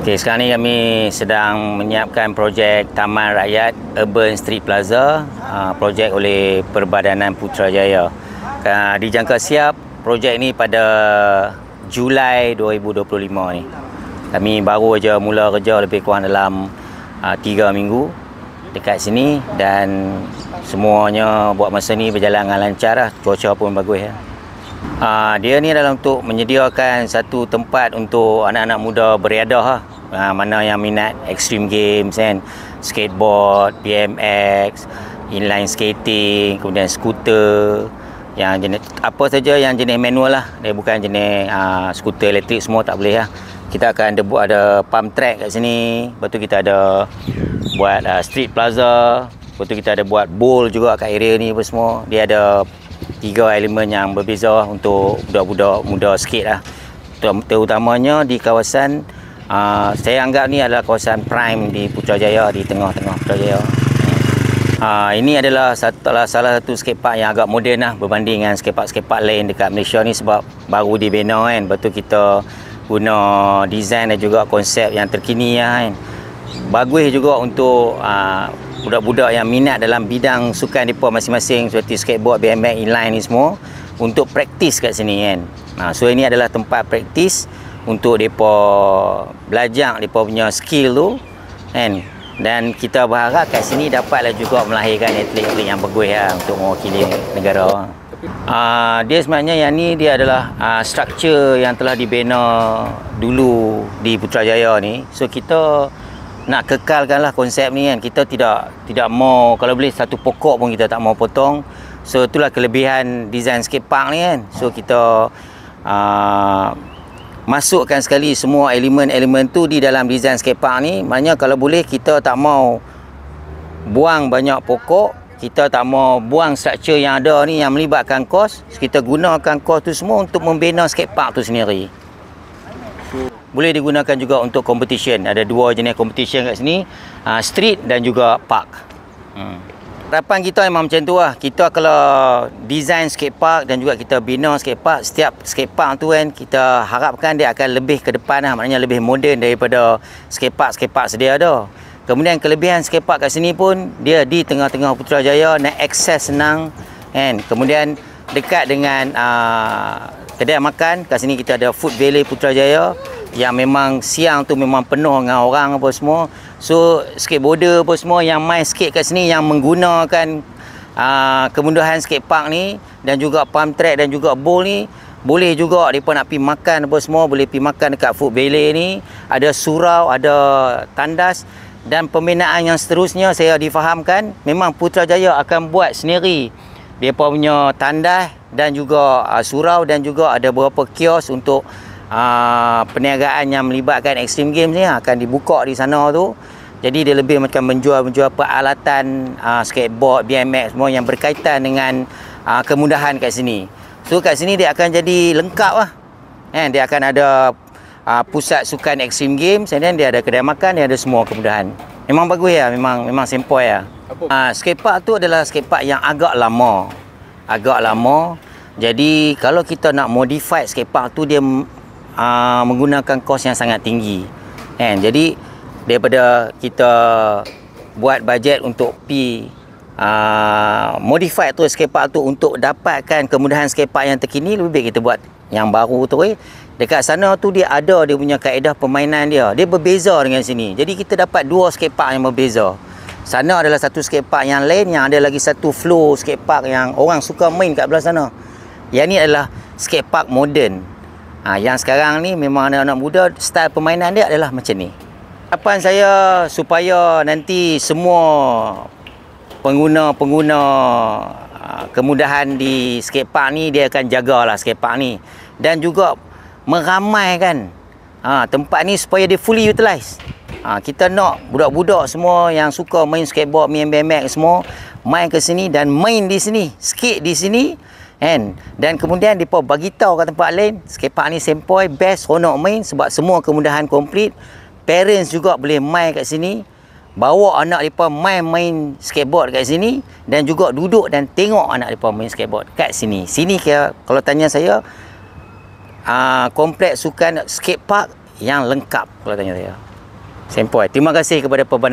Okey, sekarang ni kami sedang menyiapkan projek Taman Rakyat Urban Street Plaza, projek oleh Perbadanan Putrajaya. Dijangka siap projek ni pada Julai 2025 ni. Kami baru aja mula kerja lebih kurang dalam 3 minggu dekat sini dan semuanya buat masa ni berjalan dengan lancar lah. Cuaca pun bagus ya. Dia ni adalah untuk menyediakan satu tempat untuk anak-anak muda beriadah lah. Mana yang minat extreme games kan, skateboard, BMX, inline skating, kemudian skuter, yang jenis apa saja yang jenis manual lah. Dia bukan jenis skuter elektrik semua tak boleh lah. Kita akan ada pump track kat sini. Lepas tu kita ada buat street plaza. Lepas tu kita ada buat bowl juga kat area ni apa semua. Dia ada 3 elemen yang berbeza lah untuk budak-budak muda skate lah. Terutamanya di kawasan saya anggap ni adalah kawasan prime di Putrajaya, di tengah-tengah Putrajaya. Ini adalah salah satu skatepark yang agak moden lah berbanding dengan skatepark lain dekat Malaysia ni sebab baru dibina kan. Lepas tu kita guna design dan juga konsep yang terkini lah kan. Bagus juga untuk budak-budak yang minat dalam bidang sukan mereka masing-masing seperti skateboard, BMX, inline ni semua untuk praktis kat sini kan. So ini adalah tempat praktis untuk mereka belajar mereka punya skill tu kan. Dan kita berharap kat sini dapatlah juga melahirkan atlet-atlet yang bagus lah untuk mewakili negara. Dia sebenarnya yang ni dia adalah struktur yang telah dibina dulu di Putrajaya ni. So kita nak kekalkanlah konsep ni kan. Kita tidak mau, kalau boleh satu pokok pun kita tak mau potong. So itulah kelebihan design skatepark ni kan. So kita masukkan sekali semua elemen-elemen tu di dalam design skatepark ni. Maknanya kalau boleh kita tak mau buang banyak pokok, kita tak mau buang struktur yang ada ni yang melibatkan kos. Kita gunakan kos tu semua untuk membina skatepark tu sendiri. Boleh digunakan juga untuk competition. Ada 2 jenis competition kat sini, street dan juga park. Harapan kita memang macam tu lah. Kita kalau design skatepark dan juga kita bina skatepark, setiap skatepark tu kan kita harapkan dia akan lebih ke depan lah. Maknanya lebih moden daripada skatepark sedia ada. Kemudian kelebihan skatepark kat sini pun dia di tengah-tengah Putrajaya, nak akses senang kan. Kemudian dekat dengan kedai makan. Kat sini kita ada Food Valley Putrajaya yang memang siang tu memang penuh dengan orang apa semua. So skateboarder apa semua yang main skate kat sini yang menggunakan kemudahan skatepark ni dan juga pump track dan juga bowl ni, boleh juga mereka nak pergi makan apa semua, boleh pergi makan dekat Food Valley ni. Ada surau, ada tandas dan pembinaan yang seterusnya saya difahamkan memang Putrajaya akan buat sendiri mereka punya tandas dan juga surau dan juga ada beberapa kios untuk perniagaan yang melibatkan extreme games ni akan dibuka di sana tu. Jadi dia lebih macam menjual peralatan skateboard, BMX semua yang berkaitan dengan kemudahan kat sini. So kat sini dia akan jadi lengkap lah kan. Dia akan ada pusat sukan extreme games dan dia ada kedai makan, dia ada semua kemudahan. Memang bagus ya, memang sempoi ya. Skatepark tu adalah skatepark yang agak lama. Jadi kalau kita nak modify skatepark tu dia menggunakan kos yang sangat tinggi kan. Jadi daripada kita buat bajet untuk modify tu skatepark tu untuk dapatkan kemudahan skatepark yang terkini, lebih baik kita buat yang baru tu. Dekat sana tu dia ada dia punya kaedah permainan dia berbeza dengan sini. Jadi kita dapat 2 skatepark yang berbeza. Sana adalah satu skatepark yang lain, yang ada lagi satu flow skatepark yang orang suka main kat belah sana. Yang ni adalah skatepark moden. Yang sekarang ni memang anak-anak muda style permainan dia adalah macam ni. Harapan saya supaya nanti semua pengguna kemudahan di skatepark ni dia akan jagalah skatepark ni dan juga meramaikan tempat ni supaya dia fully utilize. Kita nak budak-budak semua yang suka main skateboard, main BMX semua main ke sini dan main di sini, skate di sini kan. Dan kemudian mereka bagi tahu kat tempat lain skatepark ni sempoi, best, seronok main sebab semua kemudahan komplit. Parents juga boleh main kat sini, bawa anak mereka main skateboard kat sini dan juga duduk dan tengok anak mereka main skateboard kat sini. Sini kalau tanya saya kompleks sukan skatepark yang lengkap kalau tanya saya. Sempoi. Terima kasih kepada Perbadanan